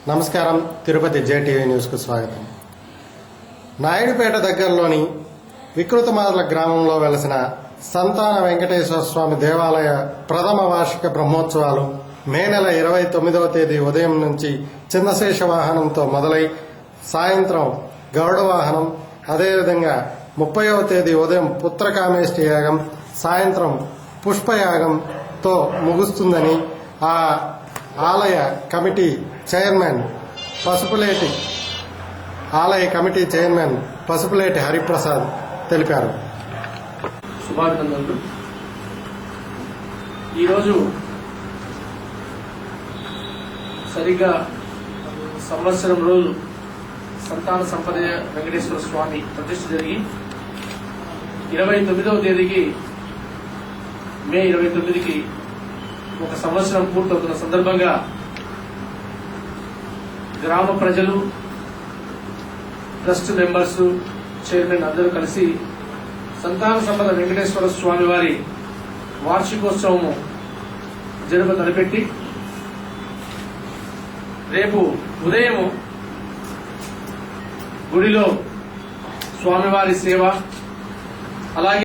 నమస్కారం. తిరుపతి జేటీవీ న్యూస్కు స్వాగతం. నాయుడుపేట దగ్గరలోని వికృతమార్ల గ్రామంలో వెలసిన సంతాన వెంకటేశ్వర స్వామి దేవాలయ ప్రథమ వార్షిక బ్రహ్మోత్సవాలు మే నెల 29వ తేదీ ఉదయం నుంచి చిన్నశేష వాహనంతో మొదలై సాయంత్రం గరుడ వాహనం, అదేవిధంగా 30వ తేదీ ఉదయం పుత్రకామేష్టి యాగం, సాయంత్రం పుష్పయాగంతో ముగుస్తుందని ఆ ఆలయ కమిటీ చైర్మన్ పసుపులేటి హరిప్రసాద్ తెలిపారు. శుభాభినందనలు. ఈరోజు సరిగ్గా సంవత్సరం రోజు సంతాన సంపద వెంకటేశ్వర స్వామి ప్రతిష్ఠ జరిగి 29వ తేదీకి మే 29కి ఒక సంవత్సరం పూర్తవుతున్న సందర్భంగా గ్రామ ప్రజలు, ట్రస్ట్ మెంబర్స్, చైర్మన్ అందరూ కలిసి సంతాన సంపద వెంకటేశ్వర స్వామి వారి వార్షికోత్సవము తలపెట్టి రేపు ఉదయం గుడిలో స్వామివారి సేవ, అలాగే